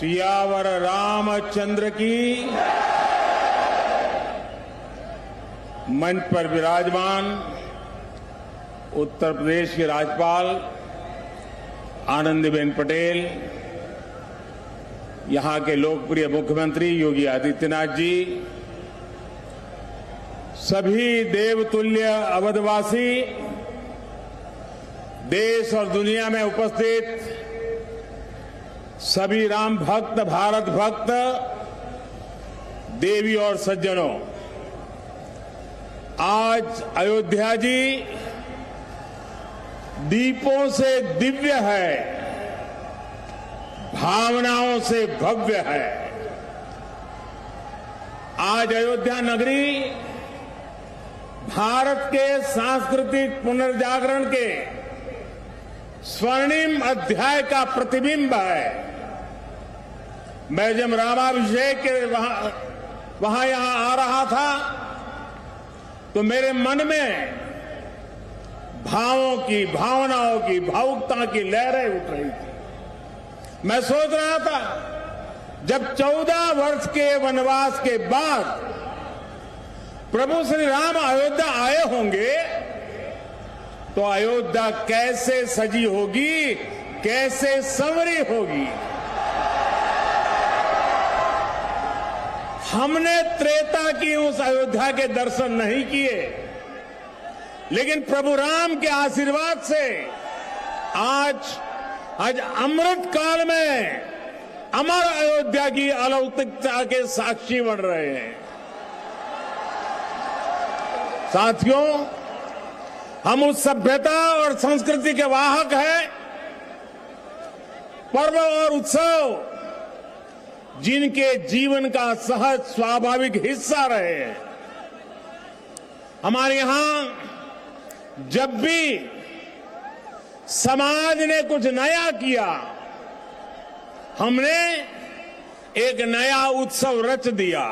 सियावर रामचंद्र की मंच पर विराजमान उत्तर प्रदेश की राज्यपाल आनंदीबेन पटेल, यहां के लोकप्रिय मुख्यमंत्री योगी आदित्यनाथ जी, सभी देवतुल्य अवधवासी, देश और दुनिया में उपस्थित सभी राम भक्त, भारत भक्त, देवी और सज्जनों, आज अयोध्या जी दीपों से दिव्य है, भावनाओं से भव्य है। आज अयोध्या नगरी भारत के सांस्कृतिक पुनर्जागरण के स्वर्णिम अध्याय का प्रतिबिंब है। मैं जब रामाभिषेक के वहां यहां आ रहा था तो मेरे मन में भावों की, भावनाओं की, भावुकता की लहरें उठ रही थी। मैं सोच रहा था जब 14 वर्ष के वनवास के बाद प्रभु श्री राम अयोध्या आए होंगे तो अयोध्या कैसे सजी होगी, कैसे संवरी होगी। हमने त्रेता की उस अयोध्या के दर्शन नहीं किए, लेकिन प्रभु राम के आशीर्वाद से आज अमृत काल में अमर अयोध्या की अलौकिकता के साक्षी बन रहे हैं। साथियों, हम उस सभ्यता और संस्कृति के वाहक हैं। पर्व और उत्सव जिनके जीवन का सहज स्वाभाविक हिस्सा रहे हैं। हमारे यहां जब भी समाज ने कुछ नया किया, हमने एक नया उत्सव रच दिया।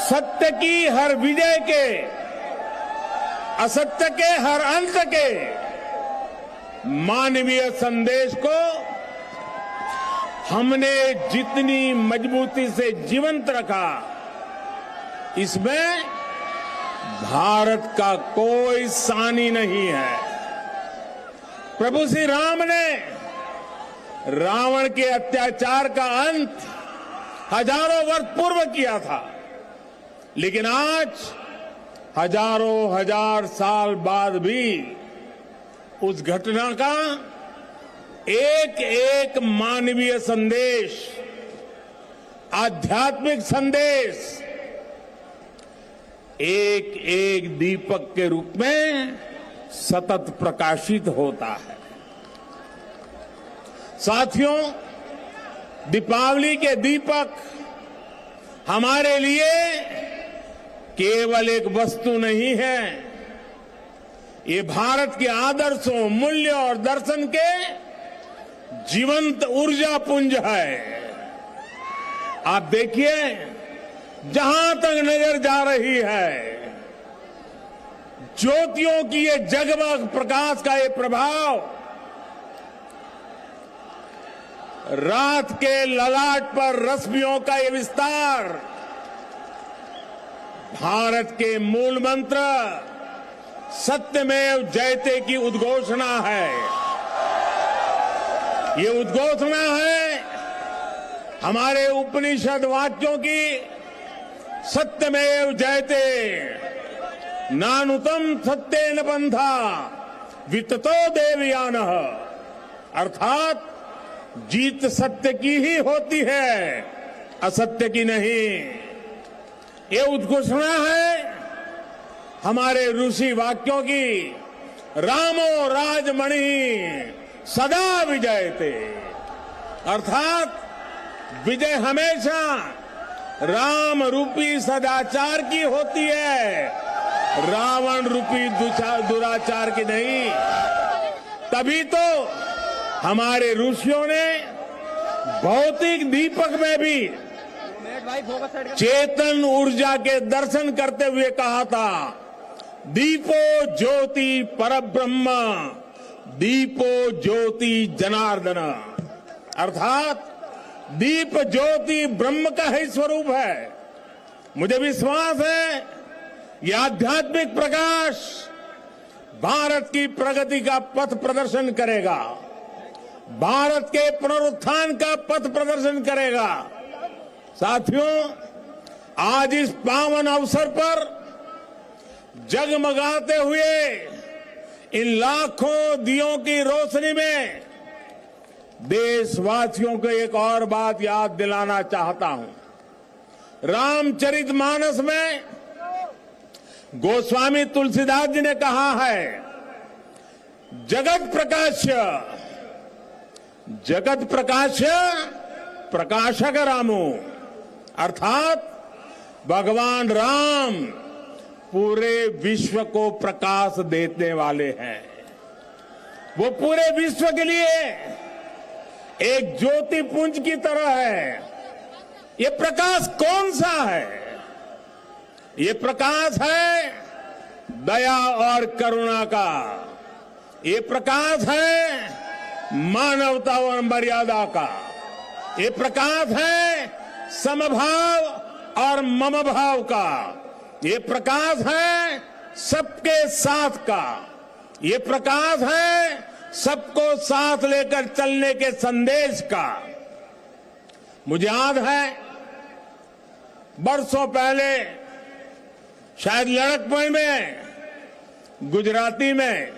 सत्य की हर विजय के, असत्य के हर अंत के मानवीय संदेश को हमने जितनी मजबूती से जीवंत रखा, इसमें भारत का कोई सानी नहीं है। प्रभु श्री राम ने रावण के अत्याचार का अंत हजारों वर्ष पूर्व किया था, लेकिन आज हजारों हजार साल बाद भी उस घटना का एक एक मानवीय संदेश, आध्यात्मिक संदेश एक एक दीपक के रूप में सतत प्रकाशित होता है। साथियों, दीपावली के दीपक हमारे लिए केवल एक वस्तु नहीं है, ये भारत के आदर्शों, मूल्य और दर्शन के जीवंत ऊर्जा पुंज है। आप देखिए, जहां तक नजर जा रही है, ज्योतियों की ये जगमग प्रकाश का ये प्रभाव रात के ललाट पर रश्मियों का ये विस्तार भारत के मूल मंत्र सत्यमेव जयते की उद्घोषणा है। ये उद्घोषणा है हमारे उपनिषद वाक्यों की, सत्यमेव जयते, नानुतम सत्येन पंथा विततो देवयानः, अर्थात जीत सत्य की ही होती है, असत्य की नहीं। ये उद्घोषणा है हमारे ऋषि वाक्यों की, रामो राजमणि सदा विजयते, अर्थात विजय हमेशा राम रूपी सदाचार की होती है, रावण रूपी दुराचार की नहीं। तभी तो हमारे ऋषियों ने भौतिक दीपक में भी चेतन ऊर्जा के दर्शन करते हुए कहा था, दीपो ज्योति परब्रह्म, दीपो ज्योति जनार्दन, अर्थात दीप ज्योति ब्रह्म का ही स्वरूप है। मुझे विश्वास है ये आध्यात्मिक प्रकाश भारत की प्रगति का पथ प्रदर्शन करेगा, भारत के पुनरुत्थान का पथ प्रदर्शन करेगा। साथियों, आज इस पावन अवसर पर जगमगाते हुए इन लाखों दियों की रोशनी में देशवासियों को एक और बात याद दिलाना चाहता हूं। रामचरितमानस में गोस्वामी तुलसीदास जी ने कहा है, जगत प्रकाश्य प्रकाशक रामो, अर्थात भगवान राम पूरे विश्व को प्रकाश देने वाले हैं। वो पूरे विश्व के लिए एक ज्योति पुंज की तरह है। ये प्रकाश कौन सा है? ये प्रकाश है दया और करुणा का। ये प्रकाश है मानवता और मर्यादा का। ये प्रकाश है समभाव और मम भाव का। ये प्रकाश है सबके साथ का। ये प्रकाश है सबको साथ लेकर चलने के संदेश का। मुझे याद है बरसों पहले शायद लड़कपन में गुजराती में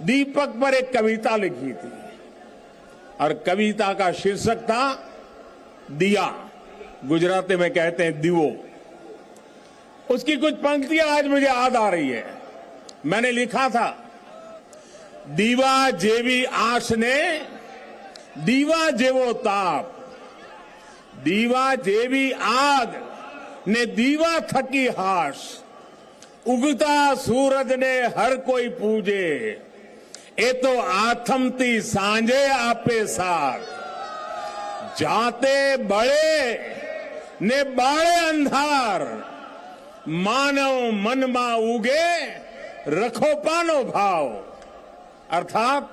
दीपक पर एक कविता लिखी थी और कविता का शीर्षक था दिया। गुजराती में कहते हैं दीवो। उसकी कुछ पंक्तियां आज मुझे याद आ रही है। मैंने लिखा था, दीवा जेवी आश ने दीवा जेवो ताप, दीवा जेवी आग ने दीवा थकी हाश, उगता सूरज ने हर कोई पूजे, ए तो आथमती सांझे आपे साथ, जाते बड़े ने बाड़े अंधार, मानव मन मा उगे रखो पानो भाव। अर्थात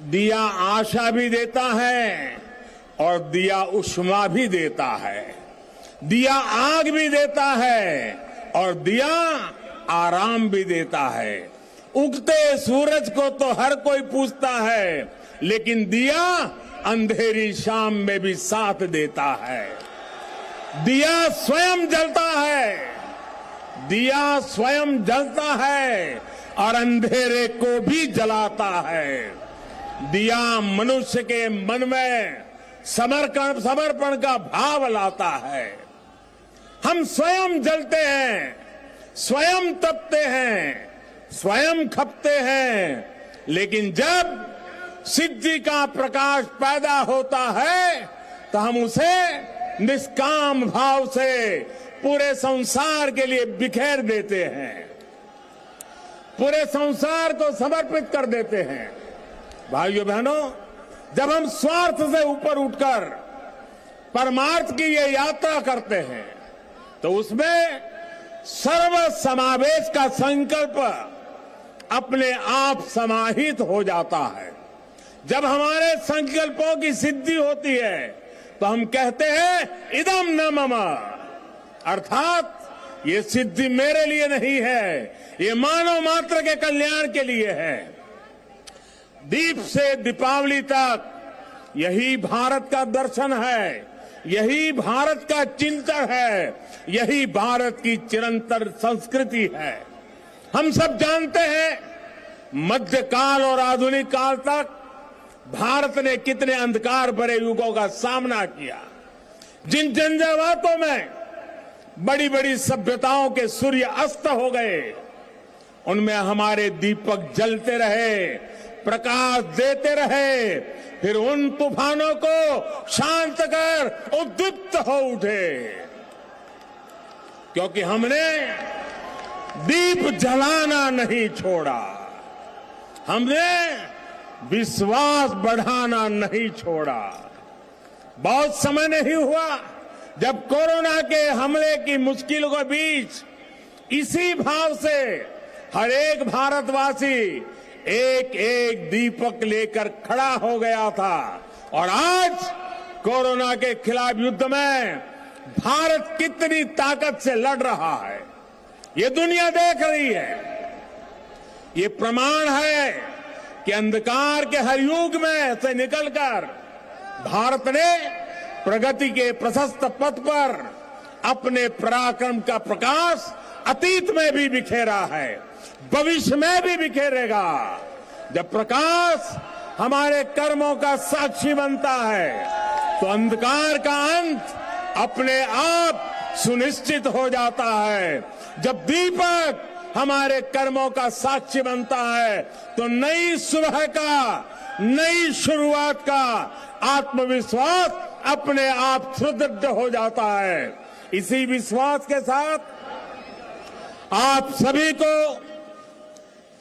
दिया आशा भी देता है और दिया उष्मा भी देता है, दिया आग भी देता है और दिया आराम भी देता है। उगते सूरज को तो हर कोई पूछता है, लेकिन दिया अंधेरी शाम में भी साथ देता है। दिया स्वयं जलता है, दिया स्वयं जलता है और अंधेरे को भी जलाता है। दिया मनुष्य के मन में समर्पण का भाव लाता है। हम स्वयं जलते हैं, स्वयं तपते हैं, स्वयं खपते हैं, लेकिन जब सिद्धि का प्रकाश पैदा होता है तो हम उसे निष्काम भाव से पूरे संसार के लिए बिखेर देते हैं, पूरे संसार को समर्पित कर देते हैं। भाइयों बहनों, जब हम स्वार्थ से ऊपर उठकर परमार्थ की ये यात्रा करते हैं तो उसमें सर्व समावेश का संकल्प अपने आप समाहित हो जाता है। जब हमारे संकल्पों की सिद्धि होती है तो हम कहते हैं इदम न मम, अर्थात ये सिद्धि मेरे लिए नहीं है, ये मानव मात्र के कल्याण के लिए है। दीप से दीपावली तक यही भारत का दर्शन है, यही भारत का चिंतन है, यही भारत की चिरंतन संस्कृति है। हम सब जानते हैं मध्यकाल और आधुनिक काल तक भारत ने कितने अंधकार भरे युगों का सामना किया। जिन झंझावातों में बड़ी बड़ी सभ्यताओं के सूर्य अस्त हो गए, उनमें हमारे दीपक जलते रहे, प्रकाश देते रहे, फिर उन तूफानों को शांत कर उद्दीप्त हो उठे, क्योंकि हमने दीप जलाना नहीं छोड़ा, हमने विश्वास बढ़ाना नहीं छोड़ा। बहुत समय नहीं हुआ जब कोरोना के हमले की मुश्किलों के बीच इसी भाव से हर एक भारतवासी एक एक दीपक लेकर खड़ा हो गया था। और आज कोरोना के खिलाफ युद्ध में भारत कितनी ताकत से लड़ रहा है, ये दुनिया देख रही है। ये प्रमाण है कि अंधकार के हर युग में से निकलकर भारत ने प्रगति के प्रशस्त पथ पर अपने पराक्रम का प्रकाश अतीत में भी बिखेरा है, भविष्य में भी बिखेरेगा। जब प्रकाश हमारे कर्मों का साक्षी बनता है तो अंधकार का अंत अपने आप सुनिश्चित हो जाता है। जब दीपक हमारे कर्मों का साक्षी बनता है तो नई सुबह का, नई शुरुआत का आत्मविश्वास अपने आप सुदृढ़ हो जाता है। इसी विश्वास के साथ आप सभी को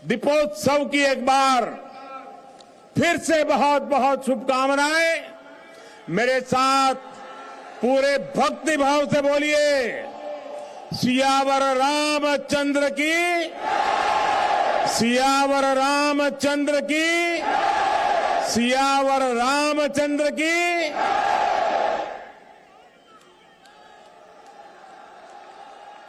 दीपोत्सव की एक बार फिर से बहुत बहुत शुभकामनाएं। मेरे साथ पूरे भक्ति भाव से बोलिए, सियावर रामचंद्र की, सियावर रामचंद्र की, सियावर रामचंद्र की।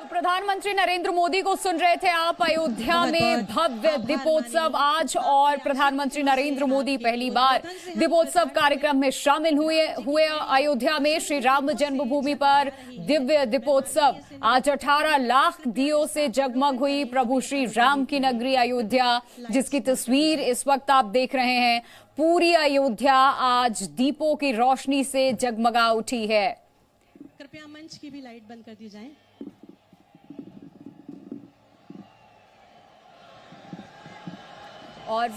प्रधानमंत्री नरेंद्र मोदी को सुन रहे थे आप। अयोध्या में भव्य दीपोत्सव आज, और प्रधानमंत्री नरेंद्र मोदी पहली बार दीपोत्सव कार्यक्रम में शामिल हुए। अयोध्या में श्री राम जन्मभूमि पर दिव्य दीपोत्सव आज 18 लाख दियों से जगमग हुई प्रभु श्री राम की नगरी अयोध्या, जिसकी तस्वीर इस वक्त आप देख रहे हैं। पूरी अयोध्या आज दीपों की रोशनी से जगमगा उठी है। कृपया मंच की भी लाइट बंद कर दी जाए। और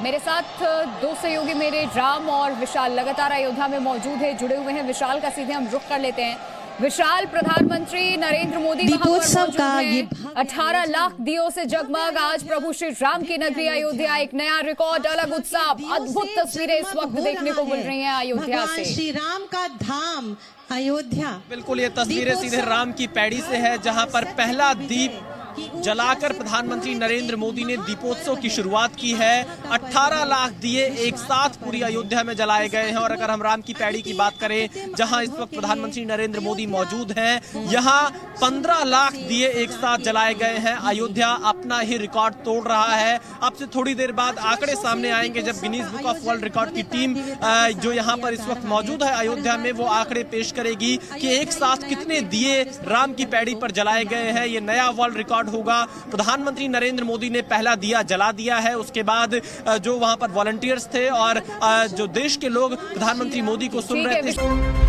मेरे साथ दो सहयोगी मेरे राम और विशाल लगातार अयोध्या में मौजूद है, जुड़े हुए हैं। विशाल का सीधे हम रुख कर लेते हैं। विशाल, प्रधानमंत्री नरेंद्र मोदी दीपोत्सव का ये 18 लाख दियों से जगमग आज प्रभु श्री राम की नगरी अयोध्या, एक नया रिकॉर्ड, अलग उत्साह, अद्भुत तस्वीरें इस वक्त देखने को मिल रही हैं अयोध्या से। श्री राम का धाम अयोध्या। बिल्कुल, ये तस्वीरें सीधे राम की पैड़ी से है, जहां पर पहला दीप जलाकर प्रधानमंत्री नरेंद्र मोदी ने दीपोत्सव की शुरुआत की है। 18 लाख दिए एक साथ पूरी अयोध्या में जलाए गए हैं। और अगर हम राम की पैड़ी की बात करें, जहां इस वक्त प्रधानमंत्री नरेंद्र मोदी मौजूद हैं, यहां 15 लाख दिए एक साथ जलाए गए हैं। अयोध्या अपना ही रिकॉर्ड तोड़ रहा है। अब से थोड़ी देर बाद आंकड़े सामने आएंगे, जब Guinness book of world record की टीम जो यहाँ पर इस वक्त मौजूद है अयोध्या में, वो आंकड़े पेश करेगी कि एक साथ कितने दिए राम की पैड़ी पर जलाए गए हैं। ये नया वर्ल्ड रिकॉर्ड होगा। प्रधानमंत्री नरेंद्र मोदी ने पहला दिया जला दिया है। उसके बाद जो वहां पर वॉलंटियर्स थे और जो देश के लोग प्रधानमंत्री मोदी को सुन रहे थे।